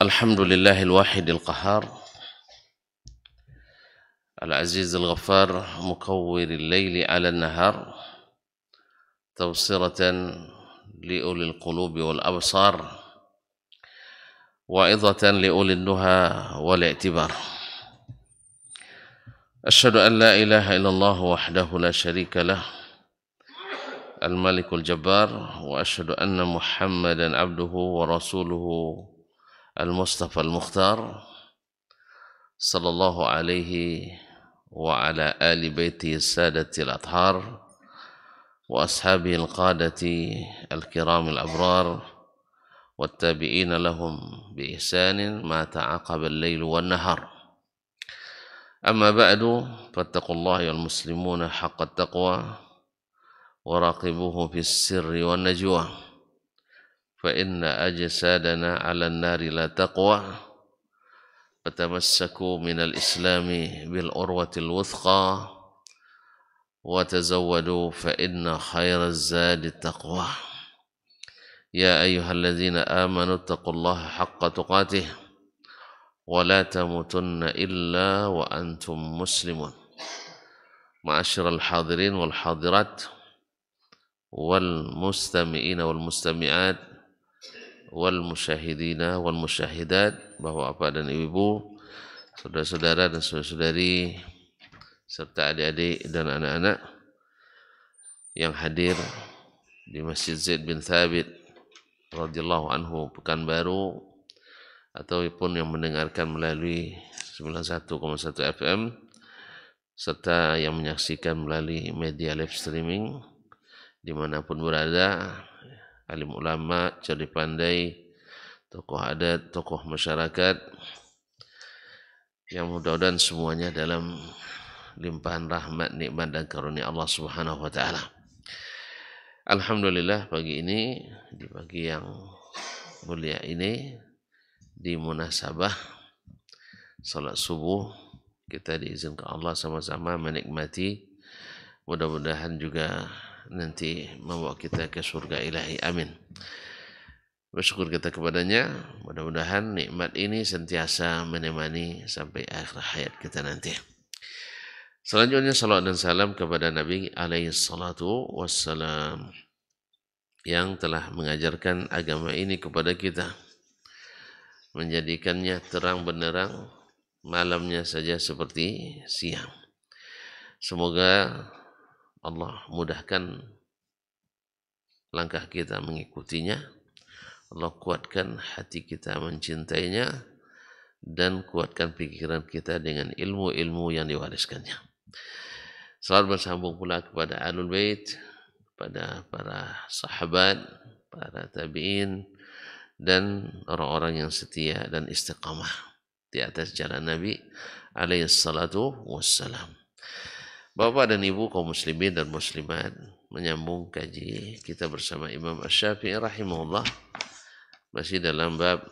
الحمد لله الواحد القهار العزيز الغفار مكور الليل على النهار تبصرة لأولي القلوب والأبصار وعظة لأولي النهى والاعتبار أشهد أن لا إله إلا الله وحده لا شريك له الملك الجبار وأشهد أن محمدا عبده ورسوله المصطفى المختار صلى الله عليه وعلى آل بيته السادة الأطهار وأصحابه القادة الكرام الأبرار والتابعين لهم بإحسان ما تعاقب الليل والنهار أما بعد فاتقوا الله يا المسلمون حق التقوى وراقبوه في السر والنجوى فإن أجسادنا على النار لا تقوى فتمسكوا من الإسلام بالعروة الوثقى وتزودوا فإن خير الزاد التقوى يا أيها الذين آمنوا اتقوا الله حق تقاته ولا تموتن إلا وأنتم مسلمون معاشر الحاضرين والحاضرات والمستمعين والمستمعات والmusyahidina wal musyahidat, bapak-bapak dan ibu, saudara-saudara dan saudari serta adik-adik dan anak-anak yang hadir di Masjid Zaid bin Thabit radhiyallahu anhu Pekanbaru ataupun yang mendengarkan melalui 91,1 FM serta yang menyaksikan melalui media live streaming dimanapun berada, alim ulama, cerdik pandai, tokoh adat, tokoh masyarakat, yang mudah-mudahan semuanya dalam limpahan rahmat, nikmat dan karunia Allah Subhanahu wa taala. Alhamdulillah pagi ini, di pagi yang mulia ini, di munasabah salat subuh, kita diizinkan Allah sama-sama menikmati, mudah-mudahan juga nanti membawa kita ke surga ilahi, amin. Bersyukur kita kepadanya, mudah-mudahan nikmat ini sentiasa menemani sampai akhir hayat kita nanti. Selanjutnya salawat dan salam kepada Nabi alaihi salatu wassalam yang telah mengajarkan agama ini kepada kita, menjadikannya terang benderang, malamnya saja seperti siang. Semoga Allah mudahkan langkah kita mengikutinya, Allah kuatkan hati kita mencintainya, dan kuatkan pikiran kita dengan ilmu-ilmu yang diwariskannya. Selamat bersambung pula kepada Ahlul Bait, kepada para sahabat, para tabi'in, dan orang-orang yang setia dan istiqamah di atas jalan Nabi alaihi salatu wassalam. Bapak dan Ibu kaum muslimin dan muslimat, menyambung kaji kita bersama Imam Asy-Syafi'i rahimahullah, masih dalam bab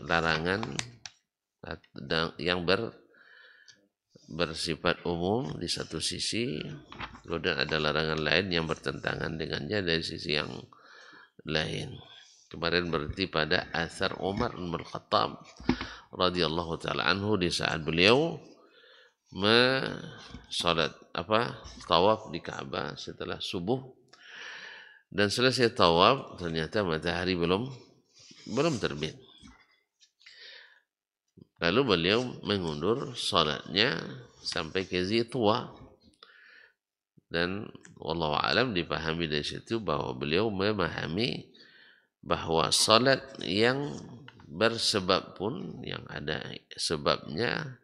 larangan yang bersifat umum di satu sisi, kemudian ada larangan lain yang bertentangan dengannya dari sisi yang lain. Kemarin berarti pada asar Umar bin Khattab radhiyallahu taala anhu di saat beliau tawaf di Ka'bah setelah subuh, dan selesai tawaf ternyata matahari belum terbit. Lalu beliau mengundur salatnya sampai ke Zituwa, dan wallahu alam dipahami dari situ bahwa beliau memahami bahwa salat yang bersebab pun, yang ada sebabnya,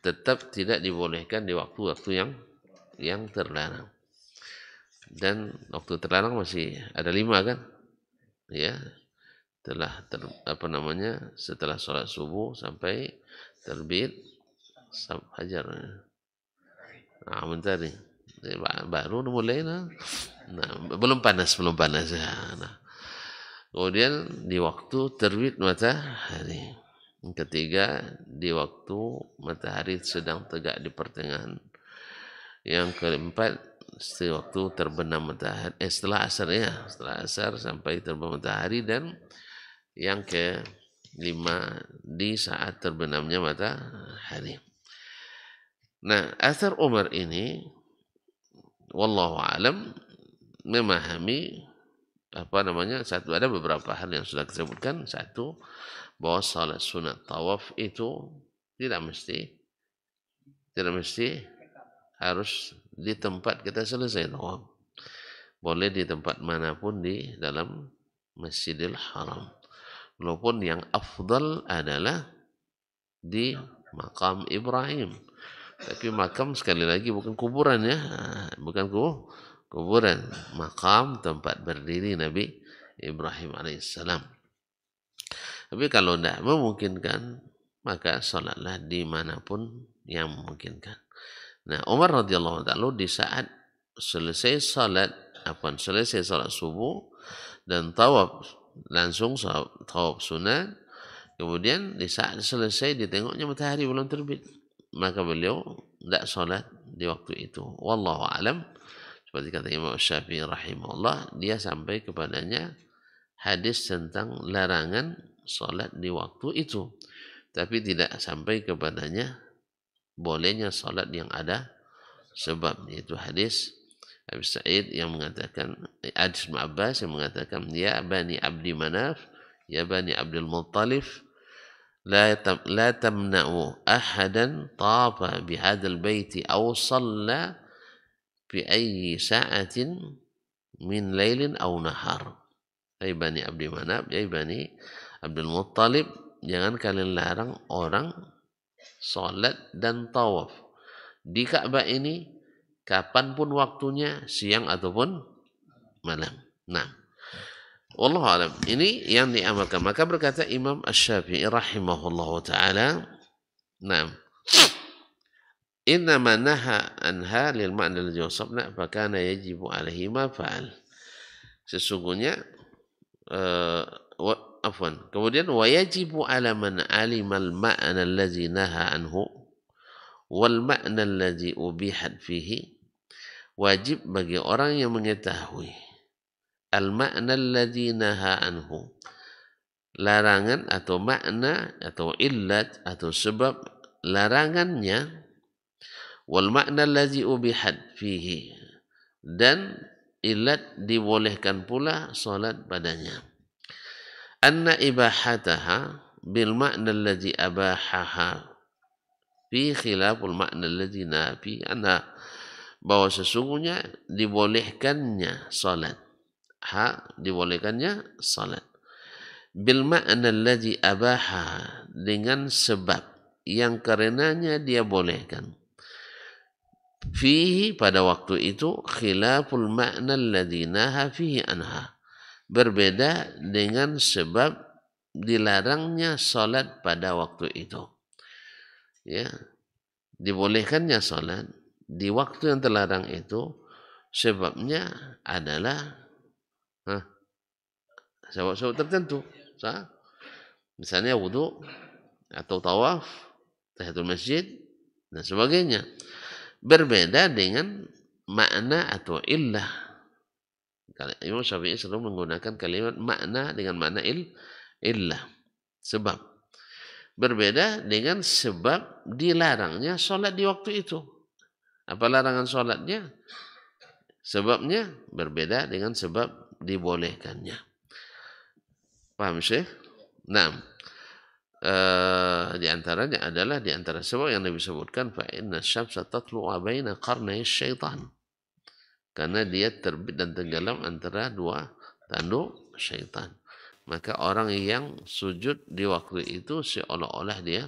tetap tidak dibolehkan di waktu-waktu yang terlarang. Dan waktu terlarang masih ada 5 kan? Ya, setelah sholat subuh sampai terbit fajar. Nah, bentar nih. Baru mulai nah. Belum panas. Nah, kemudian di waktu terbit matahari. Yang ketiga, di waktu matahari sedang tegak di pertengahan. Yang keempat, waktu terbenam matahari, setelah asar ya, setelah asar sampai terbenam matahari, dan yang kelima di saat terbenamnya matahari. Nah, asar Umar ini wallahu alam memahami satu, ada beberapa hal yang sudah disebutkan. Satu, bahwa salat sunat tawaf itu tidak mesti harus di tempat kita selesai tawaf. Boleh di tempat manapun di dalam Masjidil Haram. Walaupun yang afdal adalah di makam Ibrahim. Tapi makam sekali lagi bukan kuburan ya, bukan kuburan, makam tempat berdiri Nabi Ibrahim alaihissalam. Tapi kalau tidak memungkinkan, maka salatlah dimanapun yang memungkinkan. Nah, Umar radhiyallahu ta'ala di saat selesai salat subuh dan langsung tawaf sunat, kemudian di saat selesai ditengoknya matahari belum terbit, maka beliau tidak salat di waktu itu. Wallahu alam, seperti kata Imam Syafi'i rahimahullah, dia sampai kepadanya hadis tentang larangan salat di waktu itu, tapi tidak sampai kepadanya bolehnya salat yang ada sebab, yaitu hadis Abi Sa'id yang mengatakan, hadis Ibn Abbas yang mengatakan, ya bani Abdi Manaf, ya bani Abdul Muttalib, لا تمنعوا أحدا طاف بهذا البيت أو صلى في أي ساعة من ليل أو نهار. Hai Bani Abdi Manaf, hai Bani Abdul Muttalib, jangan kalian larang orang salat dan tawaf di Ka'bah ini kapanpun waktunya, siang ataupun malam. Nah, wallahu alam, ini yang diamalkan. Maka berkata Imam Asy-Syafi'i rahimahullahu taala, nah, innama naha anha lil ma'na alladhi wasafna fa kana yajibu alaihi ma fa'al. Sesungguhnya kemudian wa yajibu ala man alima al ma'na alladhi naha anhu wal ma'na alladhi ubihat fihi, wajib bagi orang yang mengetahui al-ma'na alladhi naha anhu, larangan atau makna atau illat atau sebab larangannya, wal ma'na alladhi ubihat fihi, dan illat dibolehkan pula salat padanya. Anna ibahataha bil ma'na alladhi abahaha fi khilaful ma'na alladhi nafi, anna, bahwa sesungguhnya dibolehkannya salat, dibolehkannya salat bil ma'na alladhi abaha, dengan sebab yang karenanya dia bolehkan, fihi, pada waktu itu, khilaful ma'na alladhi naha fihi anha, berbeda dengan sebab dilarangnya salat pada waktu itu. Ya, dibolehkannya salat di waktu yang terlarang itu sebabnya adalah sebab-sebab tertentu. Misalnya wudu atau tawaf, tahiyatul masjid dan sebagainya. Berbeda dengan makna atau illah. Imam Syafi'i selalu menggunakan kalimat makna dengan makna illah, sebab. Berbeda dengan sebab dilarangnya sholat di waktu itu. Apa larangan sholatnya? Sebabnya berbeda dengan sebab dibolehkannya. Paham Syekh? Nah, di antaranya adalah di antara sebab yang Nabi sebutkan, fa inna syamsa tatlu'u baina qarnay syaitan, karena dia terbit dan tenggelam antara dua tanduk syaitan. Maka orang yang sujud di waktu itu seolah-olah dia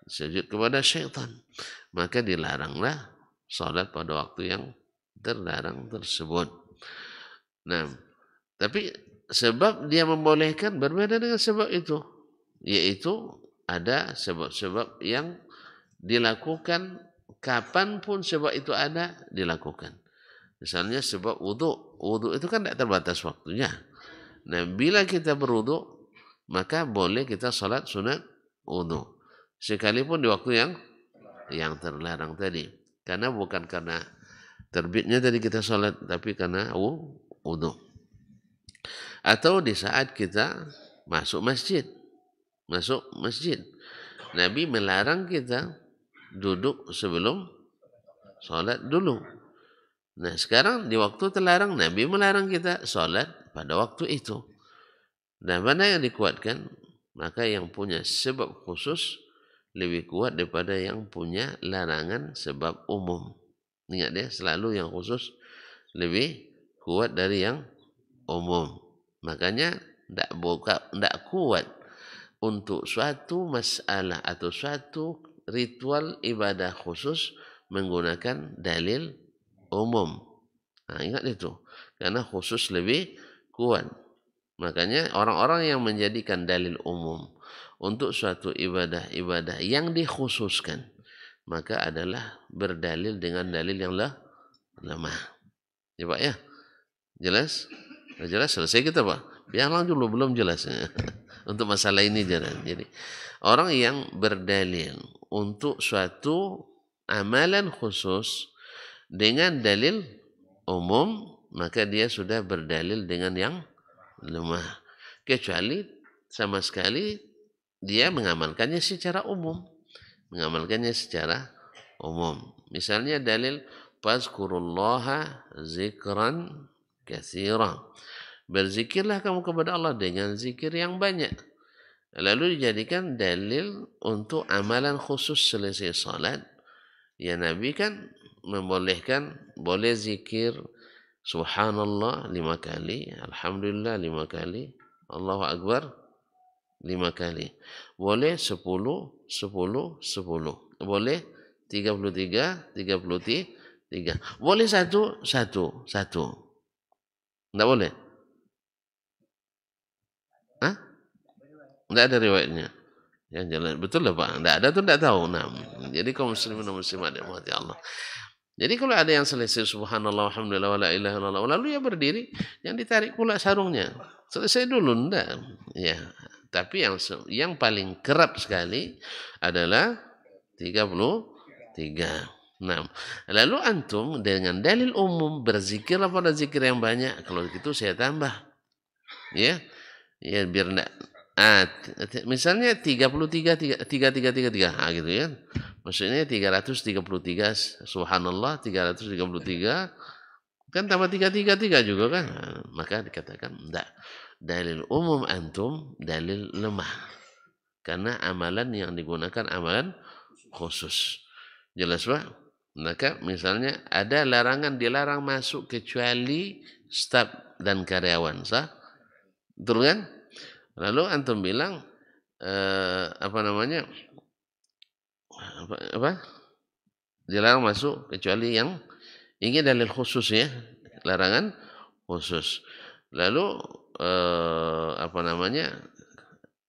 sujud kepada syaitan, maka dilaranglah salat pada waktu yang terlarang tersebut. Nah, tapi sebab dia membolehkan berbeda dengan sebab itu, yaitu ada sebab-sebab yang dilakukan kapanpun sebab itu ada, dilakukan. Misalnya sebab wudu itu kan tidak terbatas waktunya. Nah, bila kita berwudu, maka boleh kita salat sunat wudu, sekalipun di waktu yang terlarang tadi, karena bukan karena Terbitnya tadi kita sholat, tapi karena wudu. Atau di saat kita masuk masjid. Masuk masjid. Nabi melarang kita duduk sebelum sholat dulu. Nah sekarang di waktu terlarang, Nabi melarang kita sholat pada waktu itu. Dan mana yang dikuatkan? Maka yang punya sebab khusus lebih kuat daripada yang punya larangan sebab umum. Ingat dia, selalu yang khusus lebih kuat dari yang umum. Makanya tidak kuat untuk suatu masalah atau suatu ritual ibadah khusus menggunakan dalil umum. Nah, ingat itu. Karena khusus lebih kuat. Makanya orang-orang yang menjadikan dalil umum untuk suatu ibadah-ibadah yang dikhususkan, maka adalah berdalil dengan dalil yang lemah. Ya Pak ya? Jelas? Jelas selesai kita Pak. Biarlah dulu belum jelas. Untuk masalah ini jangan. Jadi orang yang berdalil untuk suatu amalan khusus dengan dalil umum, maka dia sudah berdalil dengan yang lemah. Kecuali sama sekali dia mengamalkannya secara umum. Mengamalkannya secara umum. Misalnya dalil fazkurullaha zikran katsira. Berzikirlah kamu kepada Allah dengan zikir yang banyak. Lalu dijadikan dalil untuk amalan khusus selesai salat. Ya Nabi kan membolehkan, boleh zikir Subhanallah 5 kali, Alhamdulillah 5 kali, Allahu Akbar 5 kali. Boleh 10, 10, 10. Boleh 33, 33. Boleh satu, satu, satu. Tidak boleh? Hah? Tidak ada riwayatnya. Yang jalan betul lah Pak. Tidak ada tuh tidak tahu. Nah, jadi kaum muslimin dan muslimat dirahmati Allah. Jadi kalau ada yang selesai subhanallah alhamdulillah wala ilaha illallah lalu ya berdiri, yang ditarik pula sarungnya. Selesai dulu enggak. Ya. Tapi yang paling kerap sekali adalah 33. Nah, lalu antum dengan dalil umum berzikirlah pada zikir yang banyak. Kalau gitu saya tambah. Ya. Ya biar enggak misalnya 33 3 gitu ya. Maksudnya 333 subhanallah 333 kan tambah 333 juga kan. Nah, maka dikatakan enggak. Dalil umum antum dalil lemah. Karena amalan yang digunakan amalan khusus. Jelas Pak? Maka misalnya ada larangan dilarang masuk kecuali staf dan karyawan, sah? Betul kan? Lalu antum bilang apa namanya? Apa? Dilarang masuk kecuali yang ini dalil khusus ya, larangan khusus. Lalu apa namanya?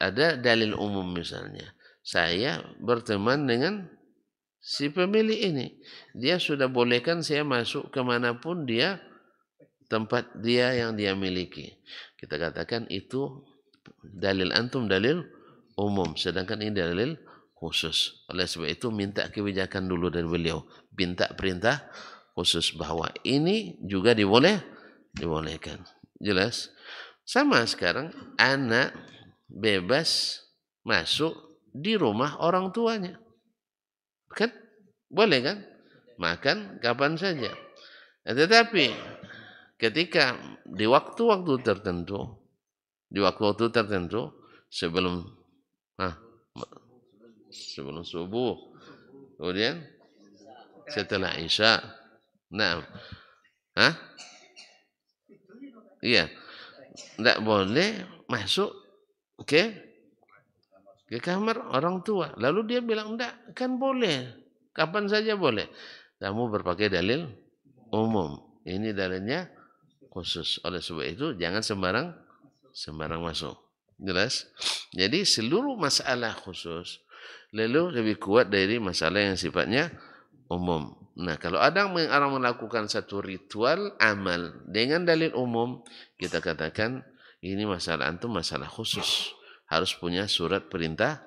Ada dalil umum misalnya. Saya berteman dengan si pemilik ini. Dia sudah bolehkan saya masuk kemanapun dia tempat dia yang dia miliki. Kita katakan itu dalil antum dalil umum, sedangkan ini dalil khusus. Oleh sebab itu minta kebijakan dulu dari beliau, minta perintah khusus bahwa ini juga dibolehkan. Jelas? Sama sekarang anak bebas masuk di rumah orang tuanya. Kan? Boleh kan? Makan kapan saja. Tetapi ketika di waktu-waktu tertentu sebelum sebelum subuh, kemudian setelah isya. Nah, iya, tidak boleh masuk ke kamar orang tua. Lalu dia bilang enggak, kan boleh, kapan saja boleh. Kamu berpakai dalil umum. Ini dalilnya khusus. Oleh sebab itu jangan sembarang masuk. Jelas? Jadi seluruh masalah khusus lalu lebih kuat dari masalah yang sifatnya umum. Nah, kalau ada orang melakukan satu ritual amal dengan dalil umum, kita katakan ini masalah antum masalah khusus. Harus punya surat perintah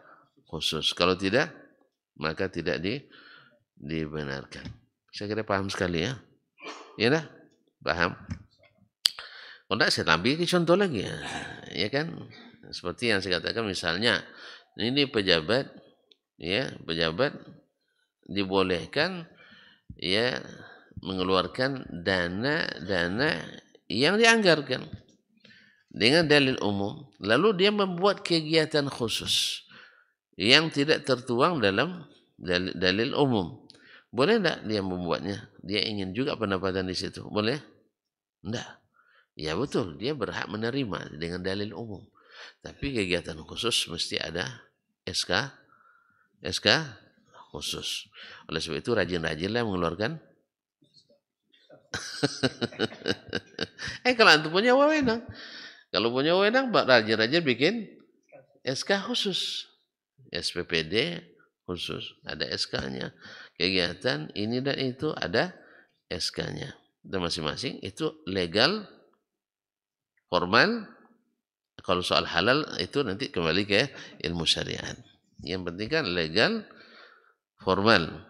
khusus. Kalau tidak, maka tidak dibenarkan. Saya kira paham sekali ya. Ya dah, paham? Kalau tidak saya ambil contoh lagi ya, ya kan? Seperti yang saya katakan misalnya, ini pejabat, ya pejabat dibolehkan ya mengeluarkan dana yang dianggarkan dengan dalil umum, lalu dia membuat kegiatan khusus yang tidak tertuang dalam dalil umum. Boleh tidak dia membuatnya? Dia ingin juga pendapatan di situ. Boleh? Tidak. Ya betul, dia berhak menerima dengan dalil umum. Tapi kegiatan khusus mesti ada SK, SK khusus. Oleh sebab itu rajin-rajinlah mengeluarkan. Kalau antum punya wewenang, kalau punya wewenang, rajin-rajin bikin SK khusus, SPPD khusus, ada SK-nya. Kegiatan ini dan itu ada SK-nya. Dan masing-masing itu legal, formal. Kalau soal halal itu nanti kembali ke ilmu syariat. Yang penting kan legal, formal.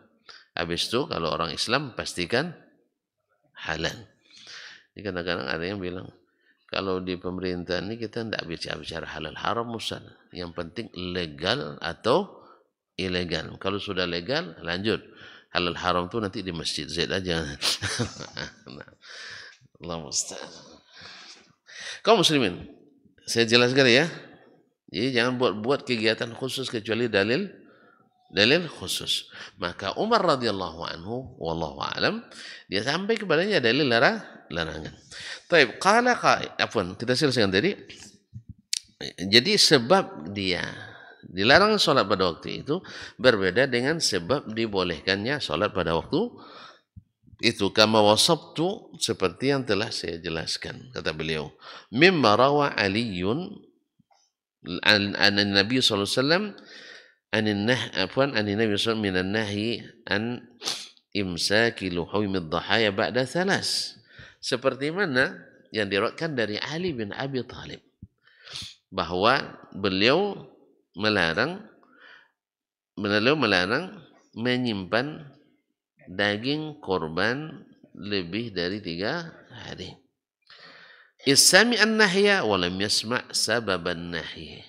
Habis itu kalau orang Islam pastikan halal. Jadi kadang-kadang ada yang bilang, kalau di pemerintahan ini kita tidak bicara halal haram musal. Yang penting legal atau ilegal. Kalau sudah legal, lanjut. Halal haram itu nanti di masjid Z aja. Nah, Allah musta'an. Kaum muslimin, saya jelaskan ya. Jadi jangan buat kegiatan khusus kecuali dalil khusus. Maka Umar radhiyallahu anhu wallahu alam dia sampai kepadanya dalil larangan. Baik, qala afwan, kita selesaikan tadi. Jadi sebab dia dilarang sholat pada waktu itu berbeda dengan sebab dibolehkannya sholat pada waktu itu. Kama wasabtu, seperti yang telah saya jelaskan, kata beliau. Mimma rawa Aliyun an Nabi sallallahu alaihi wasallam an Nabi sallallahu min an-nahyi an imsaki luhumid dhahaya ba'da thalas. Seperti mana yang diriwayatkan dari Ali bin Abi Thalib bahwa beliau melarang menyimpan daging korban lebih dari 3 hari. Isami an-nahya wa lam yasma' sababan nahyi.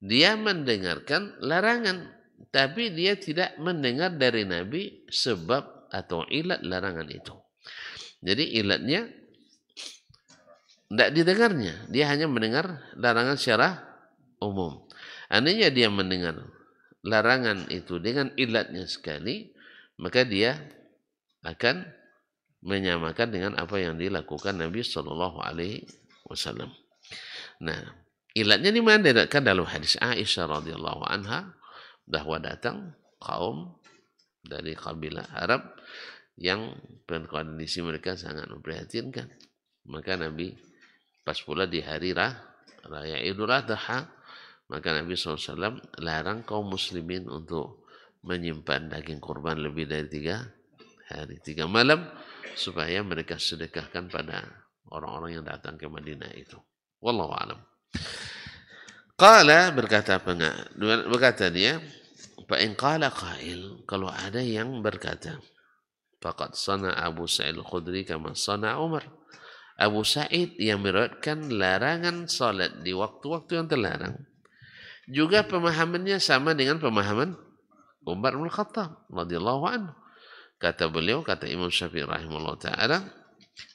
Dia mendengarkan larangan, tapi dia tidak mendengar dari Nabi sebab atau ilat larangan itu. Jadi ilatnya tidak didengarnya, dia hanya mendengar larangan secara umum. Andainya dia mendengar larangan itu dengan ilatnya sekali, maka dia akan menyamakan dengan apa yang dilakukan Nabi Shallallahu Alaihi Wasallam. Nah, ilatnya di mana? Kan dalam hadis Aisyah radhiyallahu anha bahwa datang kaum dari kabilah Arab yang kondisi mereka sangat memprihatinkan. Maka Nabi pas pula di hari raya Idul Adha, maka Nabi SAW larang kaum muslimin untuk menyimpan daging kurban lebih dari 3 hari, 3 malam, supaya mereka sedekahkan pada orang-orang yang datang ke Madinah itu. Wallahu a'lam. Qala, berkata dia, fa in qala qail, kalau ada yang berkata, faqad sana Abu Sa'id Al-Khudri kama sana Umar. Abu Sa'id yang meriwayatkan larangan salat di waktu-waktu yang terlarang, juga pemahamannya sama dengan pemahaman Umar bin Khattab radhiyallahu anhu. Kata beliau, kata Imam Syafi'i rahimahullah ta'ala,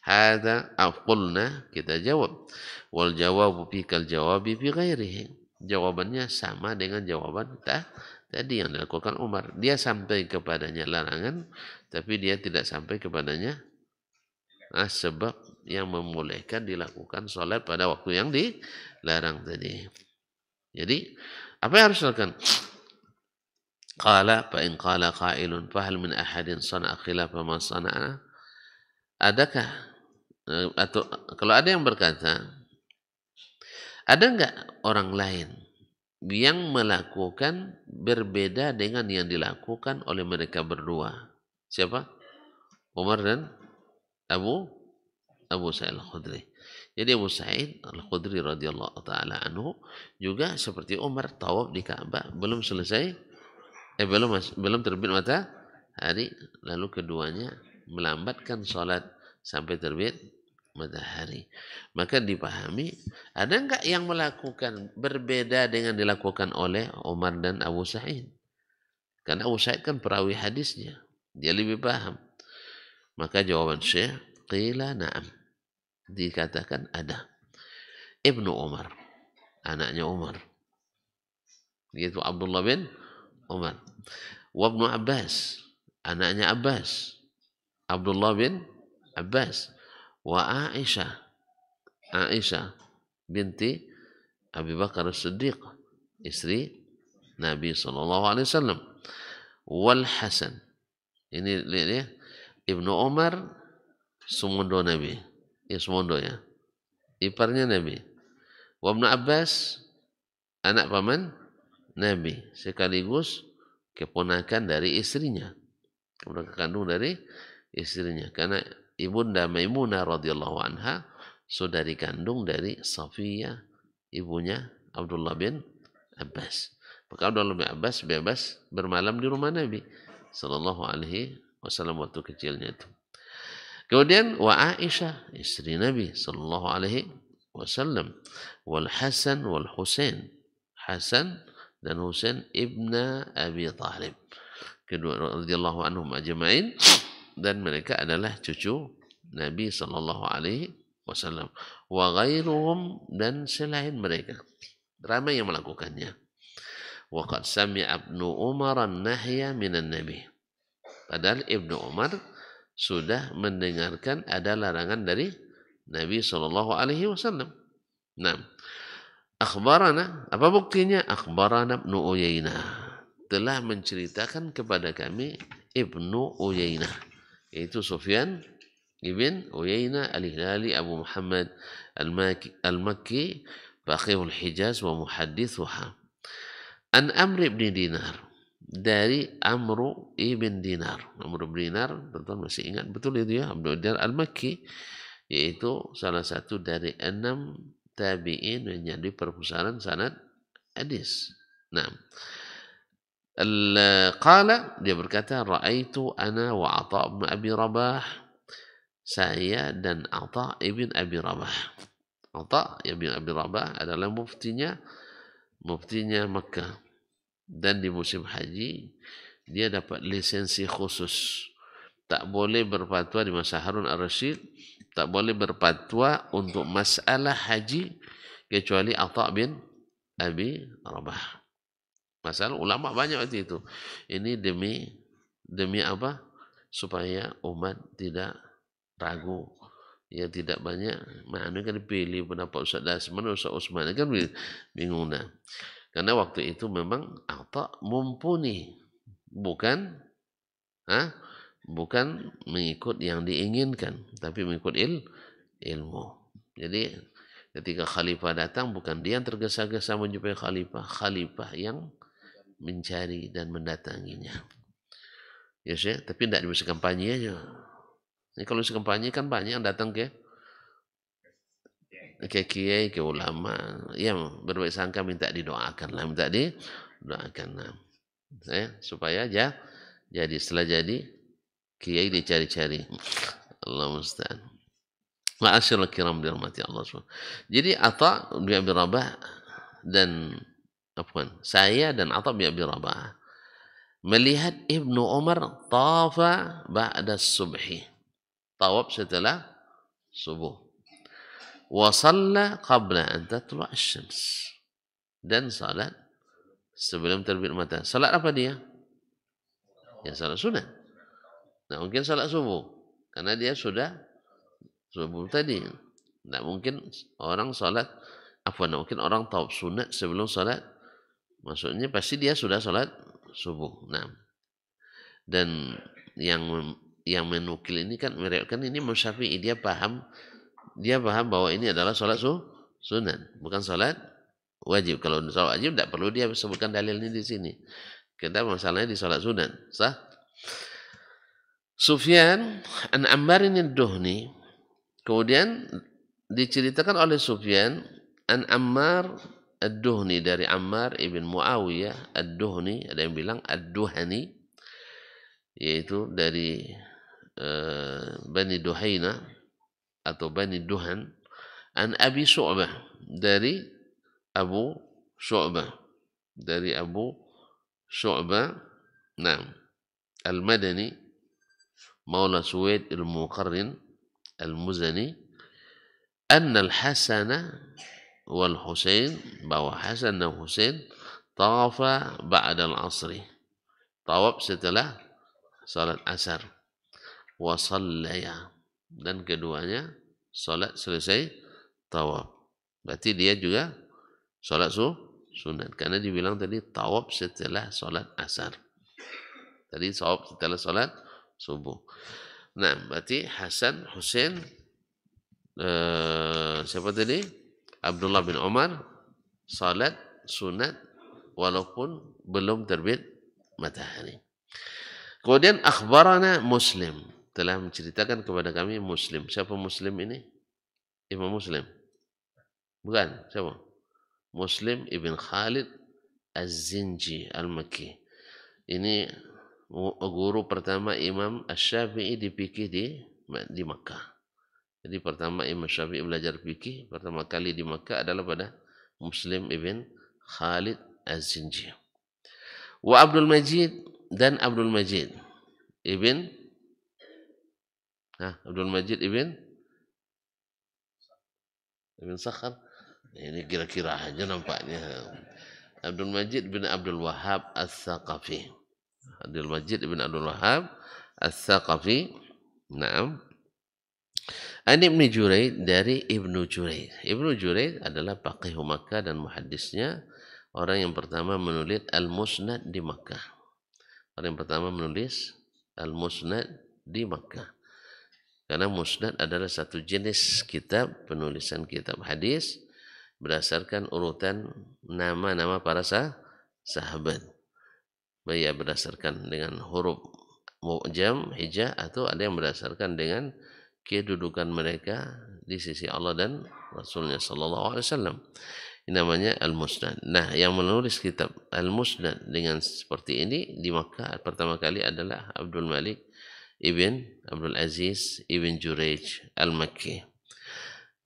hadza qulna, kita jawab, wal jawabu fi kal jawabi fi ghairihi. Jawabannya sama dengan jawaban tadi yang dilakukan Umar. Dia sampai kepadanya larangan, tapi dia tidak sampai kepadanya sebab yang membolehkan dilakukan sholat pada waktu yang dilarang tadi. Jadi, apa yang harus dilakukan? Qala fa in qala qailun fa hal min ahadin sana'a khilafa ma sana'a? Adakah atau kalau ada yang berkata, ada enggak orang lain yang melakukan berbeda dengan yang dilakukan oleh mereka berdua? Siapa? Umar dan Abu Sa'id Al-Khudri. Jadi Abu Sa'id Al-Khudri radhiyallahu taala anhu juga seperti Umar tawaf di Ka'bah, belum selesai belum terbit matahari, lalu keduanya melambatkan salat sampai terbit matahari. Maka dipahami, ada enggak yang melakukan berbeda dengan dilakukan oleh Umar dan Abu Sa'id? Karena Abu Sa'id kan perawi hadisnya, dia lebih paham. Maka jawaban Syekh, qila na'am. Dikatakan ada. Ibnu Umar, anaknya Umar. Yaitu Abdullah bin Umar. Wa Ibnu Abbas, anaknya Abbas. Abdullah bin Abbas. Wa Aisyah, Aisyah binti Abi Bakar As-Siddiq, istri Nabi SAW. Wal Hasan, ini lihat ya, Ibnu Umar semondo Nabi, ya semondo ya, iparnya Nabi. Wa Ibnu Abbas, anak paman Nabi, sekaligus keponakan dari istrinya, keponakan kandung dari istrinya. Karena ibunda Maimunah radhiyallahu anha saudari kandung dari Safiyah, ibunya Abdullah bin Abbas. Maka Abdullah bin Abbas bebas bermalam di rumah Nabi sallallahu alaihi wasallam waktu kecilnya itu. Kemudian wa Aisyah, istri Nabi sallallahu alaihi wasallam, wal Hasan wal Husain, Hasan dan Husain ibna Abi Thalib, kedua radhiyallahu anhum ajma'in, dan mereka adalah cucu Nabi sallallahu alaihi wasallam. Wa ghairuhum, dan selain mereka ramai yang melakukannya. Wa qad sami'a Ibnu Umar an-nahya minan Nabi. Padahal Ibnu Umar sudah mendengarkan ada larangan dari Nabi sallallahu alaihi wasallam. Nah, akhbarana, apa buktinya? Akhbarana Ibnu Uyainah, telah menceritakan kepada kami Ibnu Uyainah, yaitu Sufyan ibn Uyainah al-Hilali Abu Muhammad al-Makki, faqihul Hijaz wa muhaddithuha. An Amr ibn Dinar, dari Amr ibn Dinar. Amr ibn Dinar, teman masih ingat betul itu ya, Abdul Dinar al-Makki, yaitu salah satu dari 6 tabi'in menjadi perpustakaan sanad hadis. Nah, qala, dia berkata, ra'aitu ana wa Atha bin Abi Rabah, saya dan Atha ibn Abi Rabah. Atha ibn Abi Rabah adalah muftinya Makkah, dan di musim haji dia dapat lisensi khusus, tak boleh berfatwa di masa Harun ar-Rasyid, tak boleh berfatwa untuk masalah haji kecuali Atha bin Abi Rabah. Masalah ulama banyak waktu itu. Ini demi apa? Supaya umat tidak ragu. Ya, tidak banyak makna kan dipilih pendapat Ustaz Dasman, Ustaz Usman, kan bingung dah. Karena waktu itu memang Atha mumpuni, bukan mengikut yang diinginkan, tapi mengikut ilmu. Jadi ketika khalifah datang, bukan dia yang tergesa-gesa menjumpai khalifah yang mencari dan mendatanginya. Ya sih, tapi tidak bisa kampanye aja. Ini kalau bisa kampanye kan banyak yang datang ke kiai, ke ulama, yang berbaik sangka minta didoakan lah, nah, supaya jadi setelah jadi kiai dicari-cari. Allah musta'an. Ma'asyiral kiram dirahmati Allah SWT. Jadi Atha bin Abi Rabah dan saya dan Atha bin Abi Rabah melihat Ibnu Umar tafa ba'da subhi, tawaf setelah subuh, wa shalla qabla an tatlu' asy-syams, dan salat sebelum terbit matahari. Salat apa dia? Ya, salat sunat. Nah, mungkin salat subuh karena dia sudah subuh tadi. Nah, mungkin orang salat mungkin orang tawaf sunat sebelum salat, maksudnya pasti dia sudah salat subuh. Nah, dan yang menukil ini kan meriwayatkan ini Imam Syafi'i, dia paham bahwa ini adalah salat sunat, bukan salat wajib. Kalau salat wajib tidak perlu dia sebutkan dalilnya di sini. Kita masalahnya di salat sunat. Sah? Sufyan an Ammar ad-Duhni, kemudian diceritakan oleh Sufyan an Ammar ad-Duhni, dari Ammar ibn Muawiyah ad-Duhni, ada yang bilang ad-Duhani, yaitu dari Bani Duhaina atau Bani Duhan, an Abi Syu'bah, dari Abu Syu'bah, dari Abu Syu'bah, nah, Al-Madani, Maula Suwaid Al-Muqarrin Al-Muzani, anna Al-Hasana wal Husain, bahwa Hasan dan Husain tawafa ba'da al-asri, tawaf setelah salat asar, wa sallaya, dan keduanya salat selesai tawaf. Berarti dia juga salat sunat, karena dibilang tadi tawaf setelah salat asar. Tadi tawaf setelah salat subuh. Nah, berarti Hasan, Husain, siapa tadi? Abdullah bin Umar salat sunat walaupun belum terbit matahari. Kemudian akhbarana Muslim, telah menceritakan kepada kami Muslim. Siapa Muslim ini? Imam Muslim? Bukan, siapa? Muslim ibn Khalid Az-Zinji Al-Makki. Ini guru pertama Imam Asy-Syafi'i di fikih di Makkah. Jadi pertama Imam Syafi'i belajar fikih pertama kali di Makkah adalah pada Muslim ibn Khalid Az-Zinji. Wa Abdul Majid, dan Abdul Majid ibn Abdul Majid ibn Sakhar. Ini kira-kira aja nampaknya. Abdul Majid bin Abdul Wahhab Ats-Tsaqafi. Abdul Majid bin Abdul Wahhab Ats-Tsaqafi. Naam. An Ibnu Juraid, dari Ibnu Juraid. Ibnu Juraid adalah faqih Makkah dan muhaddisnya, orang yang pertama menulis Al-Musnad di Makkah. Orang yang pertama menulis Al-Musnad di Makkah. Karena musnad adalah satu jenis kitab, penulisan kitab hadis berdasarkan urutan nama-nama para sahabat. Baik berdasarkan dengan huruf mu'jam, hijah, atau ada yang berdasarkan dengan kedudukan mereka di sisi Allah dan Rasulnya sallallahu alaihi wasallam. Ini namanya Al-Musnad. Nah, yang menulis kitab Al-Musnad dengan seperti ini di Makkah pertama kali adalah Abdul Malik ibn Abdul Aziz ibn Jurayj Al-Makki.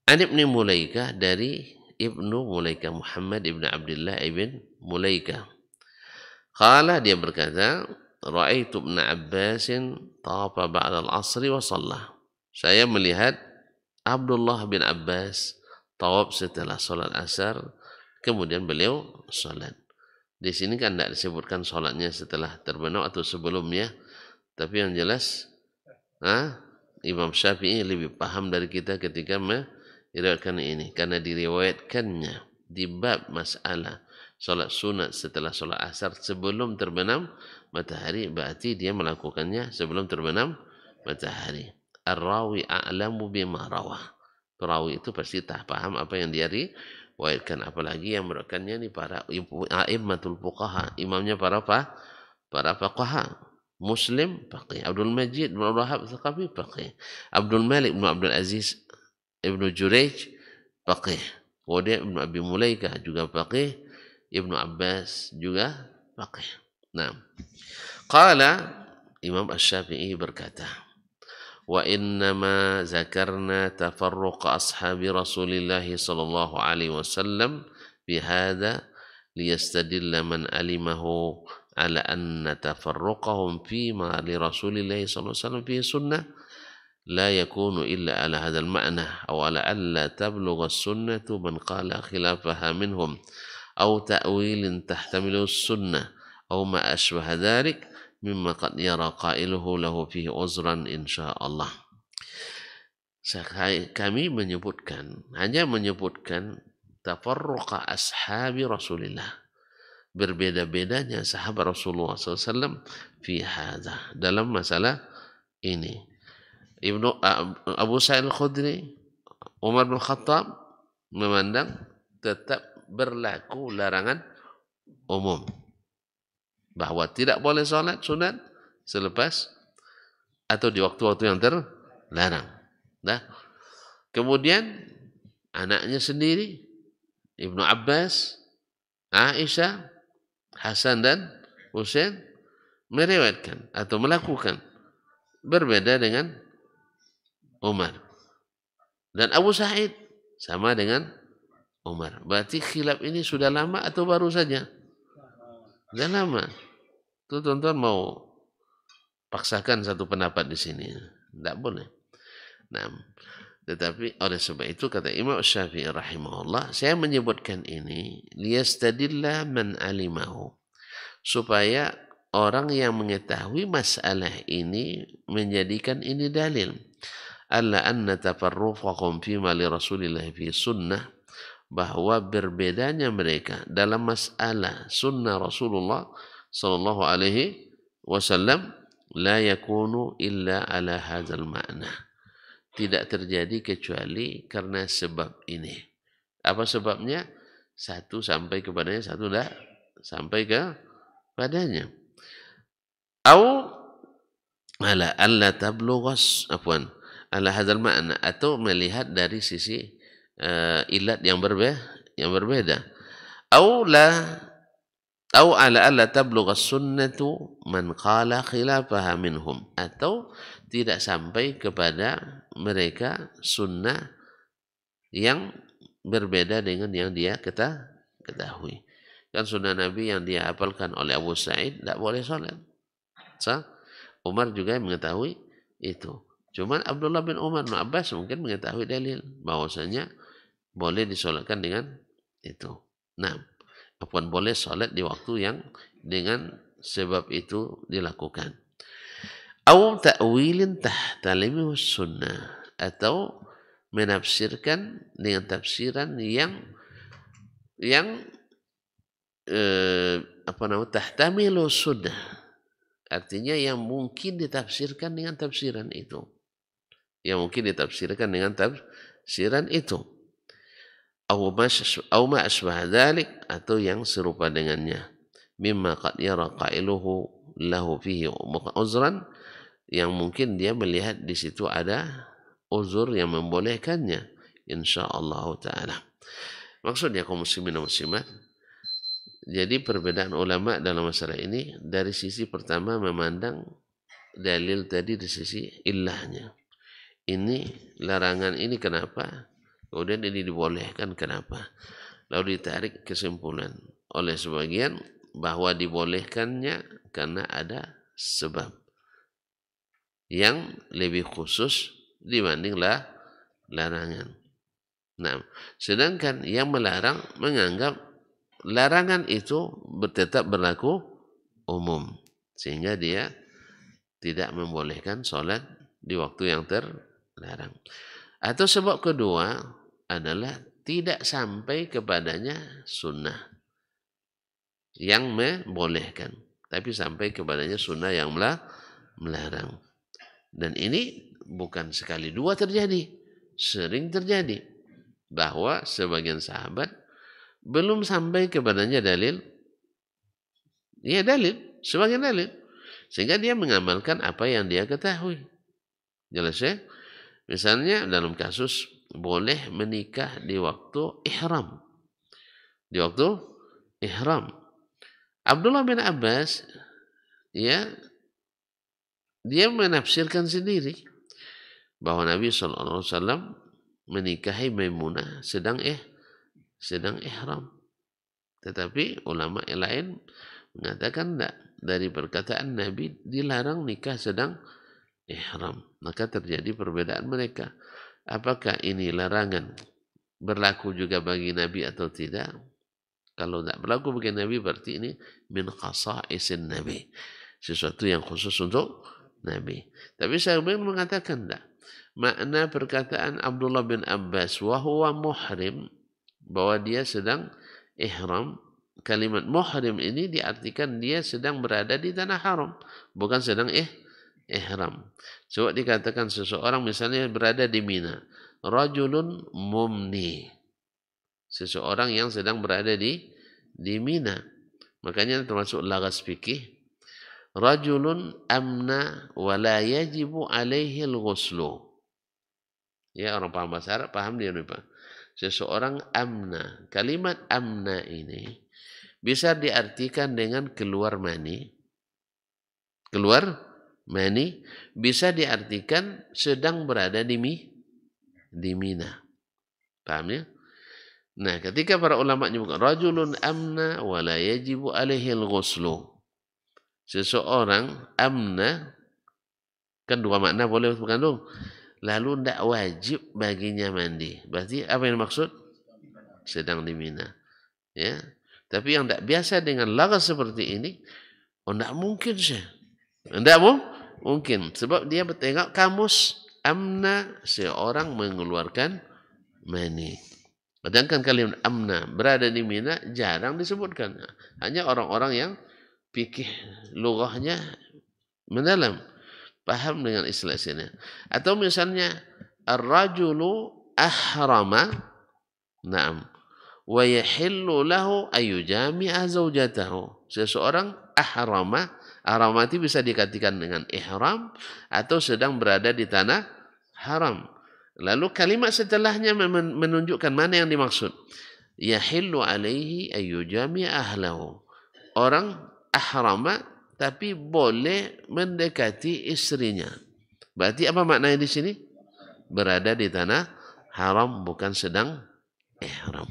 An Ibn Mulaikah, dari Ibnu Mulaikah Muhammad ibn Abdullah ibn Mulaikah. Qala, dia berkata, Ra'aitu Ibn Abbasin tawafa ba'da al-asri wa sallah. Saya melihat Abdullah bin Abbas tawaf setelah salat asar, kemudian beliau salat. Di sini kan tidak disebutkan salatnya setelah terbenam atau sebelumnya, tapi yang jelas Imam Syafi'i lebih paham dari kita ketika meriwayatkan ini, karena diriwayatkannya di bab masalah salat sunat setelah salat asar sebelum terbenam matahari, berarti dia melakukannya sebelum terbenam matahari. Ar-rawi a'lamu bima rawah. Perawi itu pasti tak paham apa yang dia riwayatkan, apalagi yang meriwayatkannya ini para a'immatul fuqaha, imamnya para fuqaha. Muslim faqih, Abdul Majid bin Abdul Wahhab Ats-Tsaqafi faqih, Abdul Malik bin Abdul Aziz Ibnu Jurayj faqih, kemudian Ibnu Abi Mulaikah juga faqih, Ibnu Abbas juga faqih. Nah, qala Imam Asy-Syafi'i berkata, wa innama zakarna tafarruq ashabi Rasulillah sallallahu alaihi wasallam bi hadza liyastadilla man alimahu ala anna tafarruqahum fima li Rasulillah sallallahu alaihi wasallam fi sunnah la yakunu illa ala hadzal ma'na aw ala alla tablugha as-sunnatu man qala khilafaha minhum aw ta'wilin tahtamilu as-sunnah aw ma ashbaha dhalik mimma qad yara qailuhu lahu fihi uzran insyaallah. Kami hanya menyebutkan tafarruqa ashabi Rasulillah, berbeda-bedanya sahabat Rasulullah SAW fi hadza, dalam masalah ini. Abu Sa'id Al-Khudri, Umar bin Khattab memandang tetap berlaku larangan umum, bahwa tidak boleh salat sunat selepas atau di waktu-waktu yang terlarang. Nah, kemudian anaknya sendiri Ibnu Abbas, Aisyah, Hasan dan Husain meriwayatkan atau melakukan berbeda dengan Umar. Dan Abu Sa'id sama dengan Umar. Berarti khilaf ini sudah lama atau baru saja? Sudah lama. Itu tuan-tuan mau paksakan satu pendapat di sini. Tidak boleh. Nah, tetapi oleh sebab itu kata Imam Syafi'i rahimahullah, saya menyebutkan ini liyastadilla man alimahu, supaya orang yang mengetahui masalah ini menjadikan ini dalil. Alla anna tafarruqakum fima li Rasulillah fi sunnah, bahwa berbedanya mereka dalam masalah sunnah Rasulullah sallallahu alaihi wasallam la yakunu illa ala hadzal ma'na. Tidak terjadi kecuali karena sebab ini. Apa sebabnya? Satu sampai kepadanya, satu tidak sampai ke padanya. Au ala alla tablughas afwan ala hadzal ma'na, atau melihat dari sisi ilat yang berbeda. Au ala alla tablughas sunnatu man qala khilafaha minhum, atau tidak sampai kepada mereka sunnah yang berbeda dengan yang dia ketahui. Kan sunnah Nabi yang dia hafalkan oleh Abu Sa'id tidak boleh sholat. Umar juga mengetahui itu. Cuman Abdullah bin Umar bin Abbas mungkin mengetahui dalil bahwasanya boleh disolatkan dengan itu. Nah, apapun boleh sholat di waktu yang dengan sebab itu dilakukan. Au ta'wilin tahtalimi sunnah, atau menafsirkan dengan tafsiran yang tahtamilu sunnah, artinya yang mungkin ditafsirkan dengan tafsiran itu, au ma asbah dzalik, atau yang serupa dengannya, mimma qad yara qailuhu lahu fihi uzran, yang mungkin dia melihat di situ ada uzur yang membolehkannya, insyaallah taala. Maksudnya kaum muslimin dan muslimat, jadi perbedaan ulama dalam masalah ini dari sisi pertama memandang dalil tadi di sisi illahnya. Ini larangan ini kenapa? Kemudian ini dibolehkan kenapa? Lalu ditarik kesimpulan oleh sebagian bahwa dibolehkannya karena ada sebab yang lebih khusus dibanding larangan. Nah, sedangkan yang melarang menganggap larangan itu tetap berlaku umum, sehingga dia tidak membolehkan sholat di waktu yang terlarang. Atau sebab kedua adalah tidak sampai kepadanya sunnah yang membolehkan, tapi sampai kepadanya sunnah yang melarang. Dan ini bukan sekali dua terjadi, sering terjadi bahwa sebagian sahabat belum sampai kepadanya dalil, sebagian dalil, sehingga dia mengamalkan apa yang dia ketahui. Jelas ya? Misalnya dalam kasus boleh menikah di waktu ihram. Abdullah bin Abbas dia menafsirkan sendiri bahwa Nabi SAW menikahi Maimunah sedang ihram. Tetapi ulama yang lain mengatakan tidak. Dari perkataan Nabi dilarang nikah sedang ihram. Maka terjadi perbedaan mereka. Apakah ini larangan berlaku juga bagi Nabi atau tidak? Kalau tidak berlaku bagi Nabi berarti ini min khasa'isin Nabi. Sesuatu yang khusus untuk Nabi. Tapi saya mengatakan tidak. Makna perkataan Abdullah bin Abbas wahuwa muhrim, bahwa dia sedang ihram, kalimat muhrim ini diartikan dia sedang berada di tanah haram, bukan sedang ihram. Coba dikatakan seseorang misalnya berada di Mina, rajulun mumni, seseorang yang sedang berada di Mina. Makanya termasuk lagas fikih, rajulun amna wa la yajibu alaihi al-ghuslu. Ya, orang paham bahasa Arab paham dia lupa. Seseorang amna. Kalimat amna ini bisa diartikan dengan keluar mani. Keluar mani bisa diartikan sedang berada di Mina. Paham ya? Nah, ketika para ulama menyebutkan rajulun amna wa la yajibu alaihi al-ghuslu. Seseorang amna, kan dua makna boleh mengandung. Lalu tidak wajib baginya mandi. Berarti apa yang maksud? Sedang di Mina. Ya. Tapi yang tidak biasa dengan lafaz seperti ini, tidak mungkin sih. Tidak mungkin. Sebab dia bertengok kamus amna, seorang mengeluarkan mani. Sedangkan kalimat amna, berada di Mina, jarang disebutkan. Hanya orang-orang yang fikih lughahnya mendalam, paham dengan istilah sini. Atau misalnya ar-rajulu ahrama, na'am, wa yahillu lahu ayyujami'a zawjatahu. Seseorang ahrama, itu bisa dikatakan dengan ihram atau sedang berada di tanah haram. Lalu kalimat setelahnya menunjukkan mana yang dimaksud. Yahillu alaihi ayyujami'a ahlahu. Orang ahrama tapi boleh mendekati istrinya. Berarti apa maknanya di sini? Berada di tanah haram, bukan sedang ihram.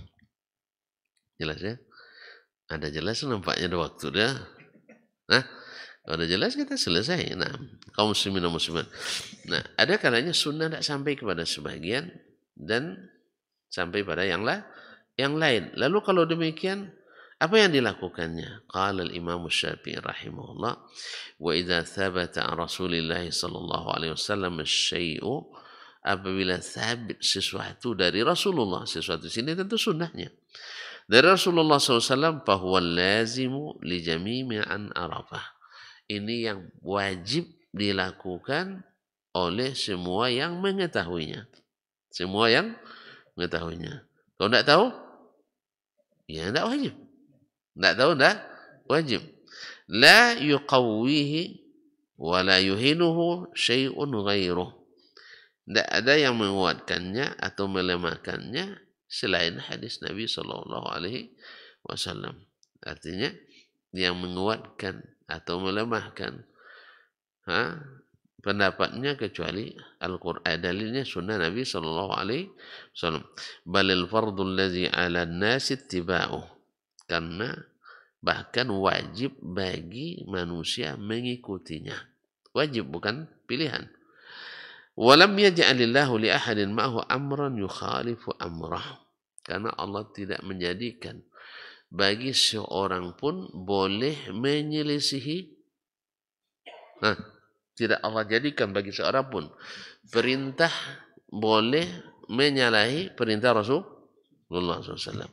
Jelas ya? Ada jelas nampaknya ada waktu dah. Nah, kalau ada jelas kita selesai. Nah, kaum muslimin dan muslimat. Nah, ada kalanya sunnah tidak sampai kepada sebagian dan sampai pada yang lain. Lalu kalau demikian, apa yang dilakukannya? Qala al-Imam Syafi'i rahimahullah, wa idza thabata an Rasulillah sallallahu alaihi wasallam asy-syai'u, apabila sabit sesuatu dari Rasulullah, sesuatu sini tentu sunnahnya. Dari Rasulullah SAW, fahuwa lazimu li jami'i an arafah. Ini yang wajib dilakukan oleh semua yang mengetahuinya. Semua yang mengetahuinya. Kalau tidak tahu, ya tidak wajib. Tidak tahu, tidak wajib. La yuqawwihi wa la yuhinuhu syai'un ghairuh. Tidak ada yang menguatkannya atau melemahkannya selain hadis Nabi Sallallahu Alaihi Wasallam. Artinya yang menguatkan atau melemahkan pendapatnya kecuali Al-Quran, dalilnya sunnah Nabi Sallallahu Alaihi Wasallam. Balil fardul ladzi 'ala an-nasi ittiba'uh. Karena bahkan wajib bagi manusia mengikutinya. Wajib, bukan pilihan. Walam yaj'alillahu li ahadin ma'hu amran yukhalifu amrah. Karena Allah tidak menjadikan bagi seorang pun boleh menyelisihi. Tidak Allah jadikan bagi seorang pun perintah boleh menyalahi perintah Rasulullah SAW.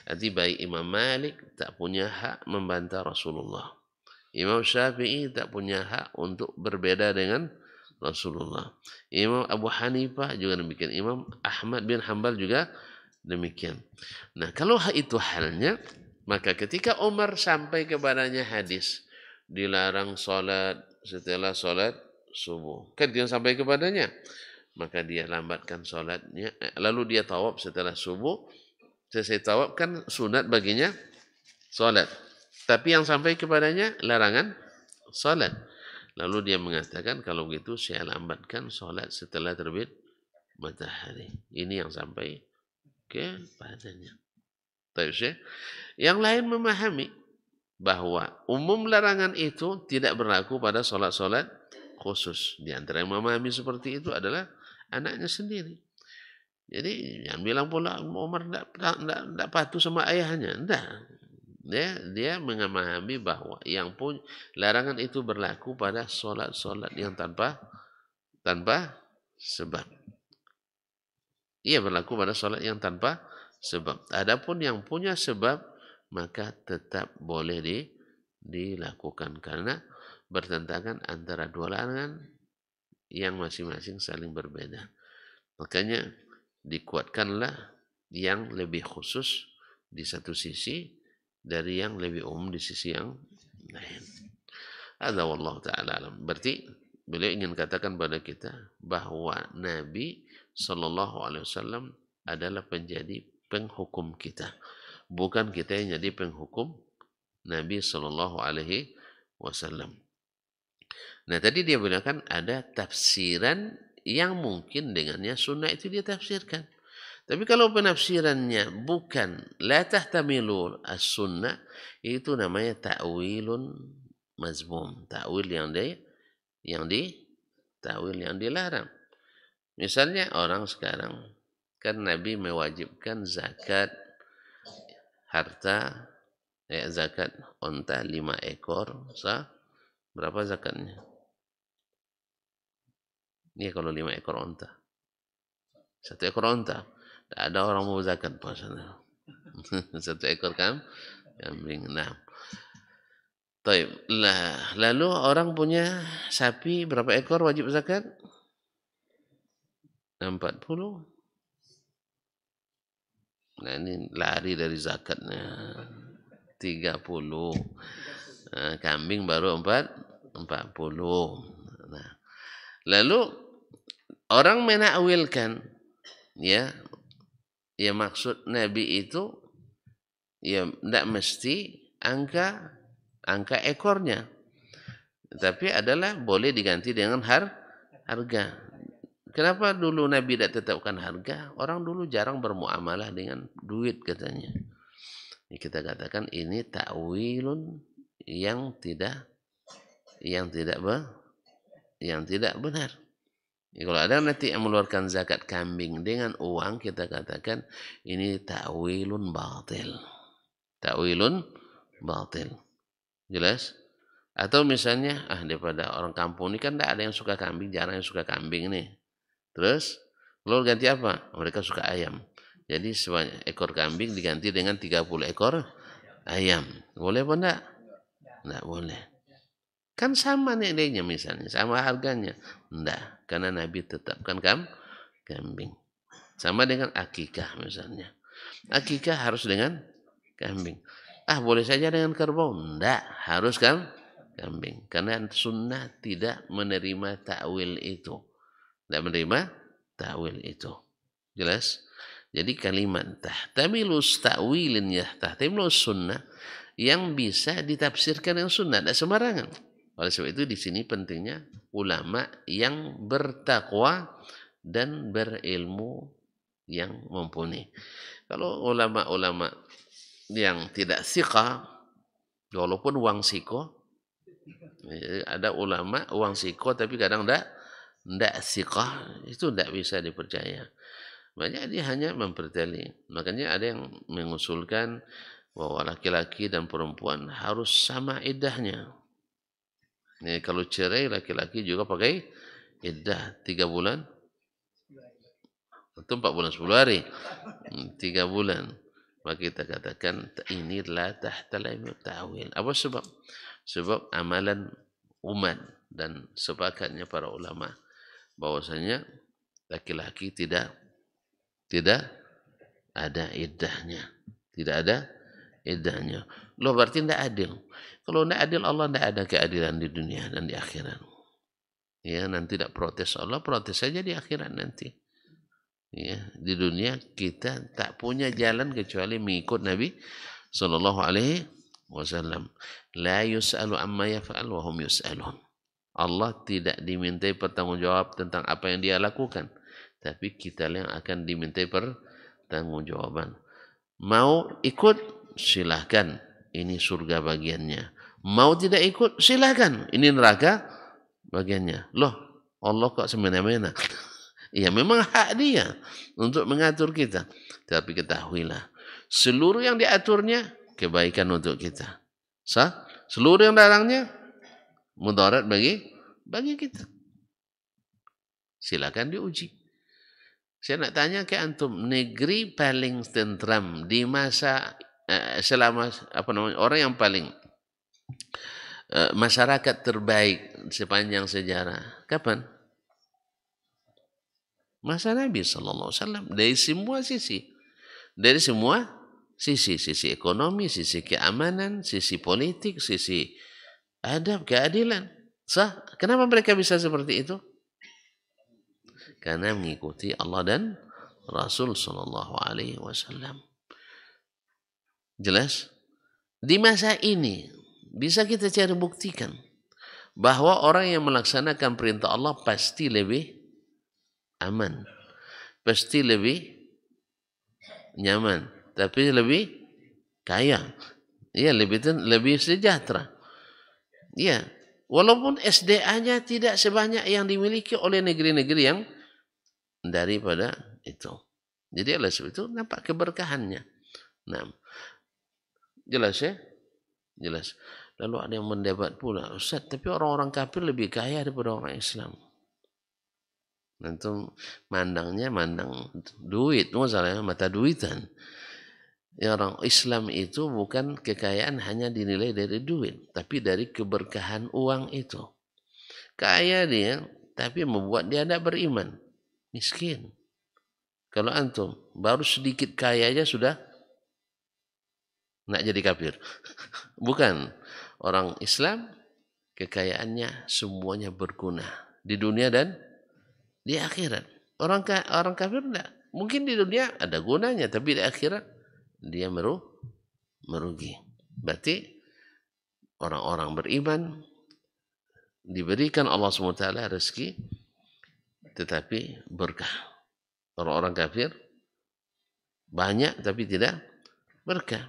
Jadi baik Imam Malik tak punya hak membantah Rasulullah. Imam Syafi'i tak punya hak untuk berbeda dengan Rasulullah. Imam Abu Hanifah juga demikian. Imam Ahmad bin Hanbal juga demikian. Nah, kalau itu halnya, maka ketika Umar sampai kepadanya hadis dilarang sholat setelah sholat subuh, kan dia sampai kepadanya, maka dia lambatkan sholatnya. Lalu dia tawaf setelah subuh. Selesai tawaf kan sunat baginya sholat. Tapi yang sampai kepadanya larangan sholat. Lalu dia mengatakan, kalau begitu saya lambatkan sholat setelah terbit matahari. Ini yang sampai kepadanya. Yang lain memahami bahwa umum larangan itu tidak berlaku pada sholat-sholat khusus. Di antara yang memahami seperti itu adalah anaknya sendiri. Jadi yang bilang pula Umar tidak patuh sama ayahnya. Tidak. Dia memahami bahwa yang pun larangan itu berlaku pada sholat-sholat yang tanpa sebab. Ia berlaku pada sholat yang tanpa sebab. Adapun yang punya sebab, maka tetap boleh dilakukan karena bertentangan antara dua larangan yang masing-masing saling berbeda. Makanya dikuatkanlah yang lebih khusus di satu sisi dari yang lebih umum di sisi yang lain. Hadza wallahu taala alam. Berarti beliau ingin katakan pada kita bahwa Nabi sallallahu alaihi wasallam adalah menjadi penghukum kita. Bukan kita yang jadi penghukum Nabi sallallahu alaihi wasallam. Nah, tadi dia bilang kan ada tafsiran yang mungkin dengannya sunnah itu dia tafsirkan. Tapi kalau penafsirannya bukan la tahtamilu as-sunnah, itu namanya ta'wilun mazmum, ta'wil yang dilarang. Misalnya orang sekarang kan Nabi mewajibkan zakat harta zakat unta 5 ekor sah. Berapa zakatnya? Ini kalau 5 ekor unta. 1 ekor unta. Tidak ada orang mau zakat puasanya. 1 ekor kambing. Nah, lalu orang punya sapi berapa ekor wajib zakat? 40. Nah, ini lari dari zakatnya. 30. Nah, kambing baru 40. Nah, lalu orang menakwilkan ya maksud Nabi itu ya tidak mesti angka ekornya, tapi adalah boleh diganti dengan harga. Kenapa dulu Nabi tidak tetapkan harga? Orang dulu jarang bermuamalah dengan duit katanya. Kita katakan ini ta'wilun yang tidak benar. Ya, kalau ada nanti yang mengeluarkan zakat kambing dengan uang, kita katakan ini ta'wilun batil. Ta'wilun batil. Jelas? Atau misalnya, daripada orang kampung ini kan tidak ada yang suka kambing, jarang yang suka kambing nih. Terus, lalu ganti apa? Mereka suka ayam. Jadi sebanyak ekor kambing diganti dengan 30 ekor ayam. Boleh apa enggak? Enggak boleh. Kan sama nilainya misalnya, sama harganya. Enggak, karena Nabi tetapkan kambing. Sama dengan akikah misalnya. Akikah harus dengan kambing. Boleh saja dengan kerbau. Enggak, harus kambing. Karena sunnah tidak menerima ta'wil itu. Tidak menerima ta'wil itu. Jelas? Jadi kalimat tahtamilus ta'wilin ya tahtamilus sunnah yang bisa ditafsirkan dengan sunnah. Tidak sembarangan. Oleh sebab itu di sini pentingnya ulama yang bertakwa dan berilmu yang mumpuni. Kalau ulama-ulama yang tidak thiqah, walaupun uang siko, ada ulama uang siko tapi kadang tidak thiqah, itu tidak bisa dipercaya. Makanya dia hanya memperteli. Makanya ada yang mengusulkan bahwa laki-laki dan perempuan harus sama iddahnya. Kalau cerai laki-laki juga pakai iddah 3 bulan atau 4 bulan 10 hari. 3 bulan. Maka kita katakan ini la tahtalimut ta'wil. Apa sebab? Sebab amalan umat dan sepakatnya para ulama bahwasanya laki-laki tidak ada iddahnya. Tidak ada iddahnya. Loh berarti tidak adil. Kalau tidak adil, Allah tidak ada keadilan di dunia dan di akhirat. Ya, nanti tidak protes Allah, protes saja di akhirat nanti. Ya, di dunia kita tak punya jalan kecuali mengikut Nabi sallallahu alaihi wasallam. La yus'alu amma yaf'al wa hum yus'alun. Allah tidak dimintai pertanggungjawab tentang apa yang dia lakukan, tapi kita yang akan dimintai pertanggungjawaban. Mau ikut silahkan, ini surga bagiannya. Mau tidak ikut silahkan, ini neraka bagiannya. Loh, Allah kok semena-mena? Ya memang hak dia untuk mengatur kita. Tapi ketahuilah, seluruh yang diaturnya kebaikan untuk kita. Seluruh yang dilarangnya mudarat bagi kita. Silakan diuji. Saya nak tanya ke antum, negeri paling tentram di masa selama orang yang paling masyarakat terbaik sepanjang sejarah kapan? Masa Nabi sallallahu alaihi wasallam. Dari semua sisi ekonomi, sisi keamanan, sisi politik, sisi adab, keadilan. Kenapa mereka bisa seperti itu? Karena mengikuti Allah dan Rasul sallallahu alaihi wasallam. Jelas? Di masa ini bisa kita cari buktikan bahwa orang yang melaksanakan perintah Allah pasti lebih aman, pasti lebih nyaman, tapi lebih kaya, iya, lebih sejahtera. Iya, walaupun SDA-nya tidak sebanyak yang dimiliki oleh negeri-negeri yang daripada itu. Jadi oleh sebab itu nampak keberkahannya. Nah, jelas ya? Jelas. Lalu ada yang mendebat pula, Ustaz, tapi orang-orang kafir lebih kaya daripada orang Islam. Nanti mandang duit, masalahnya mata duitan. Ya, orang Islam itu bukan kekayaan hanya dinilai dari duit, tapi dari keberkahan uang itu. Kaya dia, tapi membuat dia tidak beriman, miskin. Kalau antum baru sedikit kaya aja sudah nak jadi kafir. Bukan. Orang Islam kekayaannya semuanya berguna di dunia dan di akhirat. Orang kafir enggak. Mungkin di dunia ada gunanya, tapi di akhirat dia merugi. Berarti orang-orang beriman diberikan Allah SWT rezeki, tetapi berkah. Orang-orang kafir banyak tapi tidak berkah.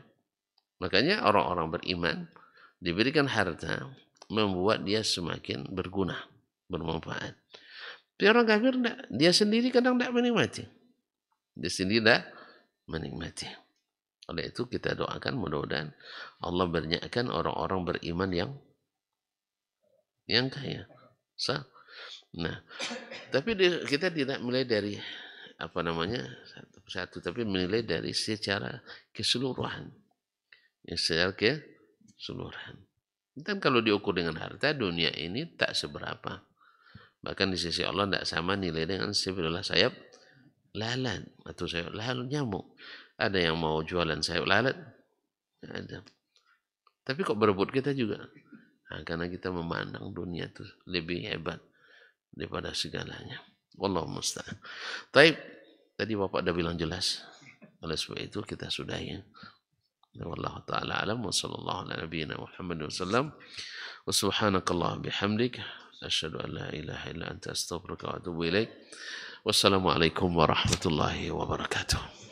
Makanya orang-orang beriman diberikan harta membuat dia semakin berguna, bermanfaat. Tapi orang kafir tidak, dia sendiri kadang tidak menikmati. Dia sendiri tidak menikmati. Oleh itu kita doakan mudah-mudahan Allah bernyakan orang-orang beriman yang kaya. Nah, tapi kita tidak mulai dari satu, tapi menilai dari secara keseluruhan. Secara keseluruhan. Dan kalau diukur dengan harta, dunia ini tak seberapa. Bahkan di sisi Allah tidak sama nilai dengan sayap lalat atau sayap lalat nyamuk. Ada yang mau jualan sayap lalat? Ada. Tapi kok berebut kita juga? Nah, karena kita memandang dunia itu lebih hebat daripada segalanya. Wallahu musta'an. Taib, tadi Bapak dah bilang jelas. Oleh sebab itu kita sudahi. Wallahu ta'ala alam wa sallallahu ala nabiyyina Muhammad wa sallam wa subhanakallah bihamdik asyhadu an la ilaha illa anta astaghfiruka wa atubu ilaik. Wassalamualaikum warahmatullahi wabarakatuh.